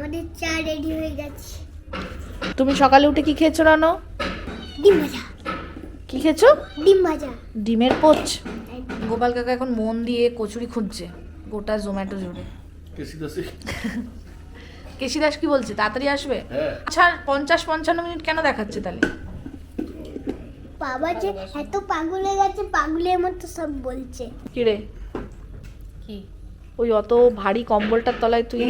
আমাদের চা রেডি হয়ে গেছে। তুমি সকালে উঠে কি খেয়েছো রানো? ডিম ভাজা। কি খেয়েছো? ডিম ভাজা। ডিমের পোচ। গোপাল কাকা এখন মন দিয়ে কচুরি খুঁজছে গোটা জোম্যাটো জুড়ে। কেশি দাস কি বলছে, তাড়াতাড়ি আসবে? আচ্ছা 50-55 মিনিট কেন দেখাচ্ছে তাহলে? বাবা যে এত পাগল হয়ে গেছে, পাগলের মতো সব বলছে। কি রে, কি? ওই অত ভারী কম্বলটার তলায় তুই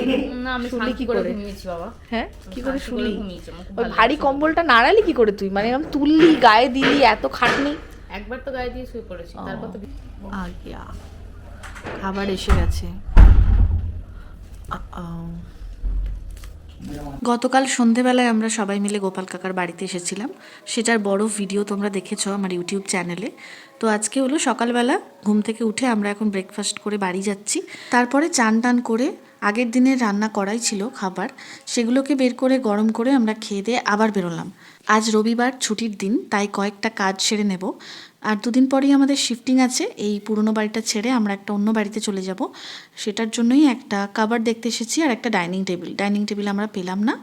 না, আমি শুলি কি করে? ঘুমিয়েছি বাবা। হ্যাঁ, কি করে শুলি? ঘুমিয়েছি, আমার খুব ওই ভালো ভারী লাগছে। কম্বলটা নাড়ালি কি করে তুই? মানে এরকম তুললি, গায়ে দিলি, এত খাটনি। একবার তো গায়ে দিয়ে শুয়ে পড়েছি, তারপর তো আজ্ঞা, খাবার এসে গেছে। গতকাল সন্ধেবেলায় আমরা সবাই মিলে গোপাল কাকার বাড়িতে এসেছিলাম। সেটার বড় ভিডিও তোমরা দেখেছো আমার ইউটিউব চ্যানেলে। তো আজকে হলো সকালবেলা ঘুম থেকে উঠে আমরা এখন ব্রেকফাস্ট করে বাড়ি যাচ্ছি। তারপরে চান টান করে আগের দিনের রান্না করাই ছিল খাবার, সেগুলোকে বের করে গরম করে আমরা খেয়ে দিয়ে আবার বেরোলাম। আজ রবিবার, ছুটির দিন, তাই কয়েকটা কাজ সেরে নেব। আর দুদিন পরেই আমাদের শিফটিং আছে। এই পুরনো বাড়িটা ছেড়ে আমরা একটা অন্য বাড়িতে চলে যাব। সেটার জন্যই একটা কাবার্ড দেখতে এসেছি আর একটা ডাইনিং টেবিল আমরা পেলাম না।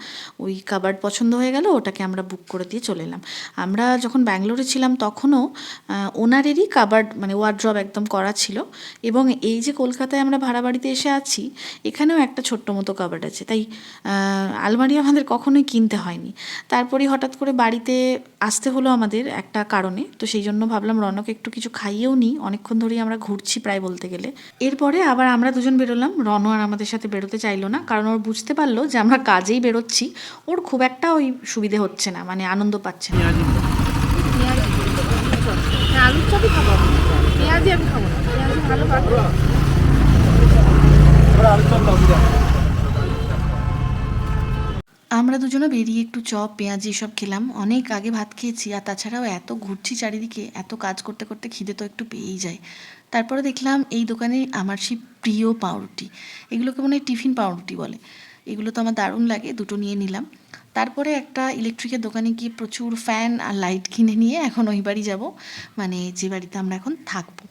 ওই কাবার্ড পছন্দ হয়ে গেল, ওটাকে আমরা বুক করে দিয়ে চলে এলাম। আমরা যখন ব্যাঙ্গালোরে ছিলাম তখনও ওনারেরই কাবার্ড, মানে ওয়ার্ড্রব একদম করা ছিল। এবং এই যে কলকাতায় আমরা ভাড়া বাড়িতে এসে আছি, এখানেও একটা ছোট্ট মতো কাবার্ড আছে। তাই আলমারি আমাদের কখনোই কিনতে হয়নি। তারপরেই হঠাৎ করে বাড়িতে আসতে হলো আমাদের একটা কারণে। তো সেই জন্য ভাবলাম রনকে একটু কিছু খাইয়েও নিই, অনেকক্ষণ ধরেই আমরা ঘুরছি প্রায় বলতে গেলে। এরপরে আবার আমরা দুজন বেরোলাম। রনও আর আমাদের সাথে বেরোতে চাইলো না, কারণ ওর বুঝতে পারলো যে আমরা কাজেই বেরোচ্ছি। ওর খুব একটা ওই সুবিধে হচ্ছে না, মানে আনন্দ পাচ্ছে না। আলুর চপই খাবো, পেঁয়াজি আমি খাবো না, পেঁয়াজি ভালো পাবো। আমরা দুজনে বেরিয়ে একটু চপ, পেঁয়াজি এসব খেলাম। অনেক আগে ভাত খেয়েছি, আর তাছাড়াও এত ঘুরছি চারিদিকে, এত কাজ করতে করতে খিদে তো একটু পেয়েই যায়। তারপরে দেখলাম এই দোকানে আমার সেই প্রিয় পাউরুটি, এগুলোকে মনে হয় টিফিন পাউরুটি বলে। এগুলো তো আমার দারুণ লাগে, দুটো নিয়ে নিলাম। তারপরে একটা ইলেকট্রিকের দোকানে গিয়ে প্রচুর ফ্যান আর লাইট কিনে নিয়ে এখন ওই বাড়ি যাব, মানে যে বাড়িতে আমরা এখন থাকবো।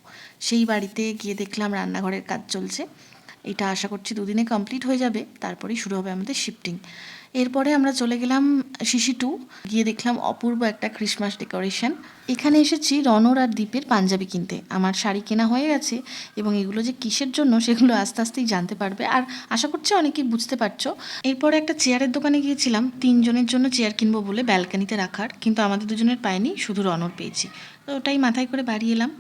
সেই বাড়িতে গিয়ে দেখলাম রান্নাঘরের কাজ চলছে। এটা আশা করছি দুদিনে কমপ্লিট হয়ে যাবে, তারপরেই শুরু হবে আমাদের শিফটিং। এরপরে আমরা চলে গেলাম শিশি 2, গিয়ে দেখলাম অপূর্ব একটা ক্রিসমাস ডেকোরেশন। এখানে এসেছি রনর আর দীপের পাঞ্জাবি কিনতে। আমার শাড়ি কেনা হয়ে গেছে, এবং এগুলো যে কিসের জন্য সেগুলো আস্তে আস্তেই জানতে পারবে, আর আশা করছি অনেকেই বুঝতে পারছো। এরপরে একটা চেয়ারের দোকানে গিয়েছিলাম 3 জনের জন্য চেয়ার কিনবো বলে, ব্যালকানিতে রাখার, কিন্তু আমাদের দুজনের পাইনি, শুধু রনর পেয়েছি। তো ওটাই মাথায় করে বাড়ি এলাম।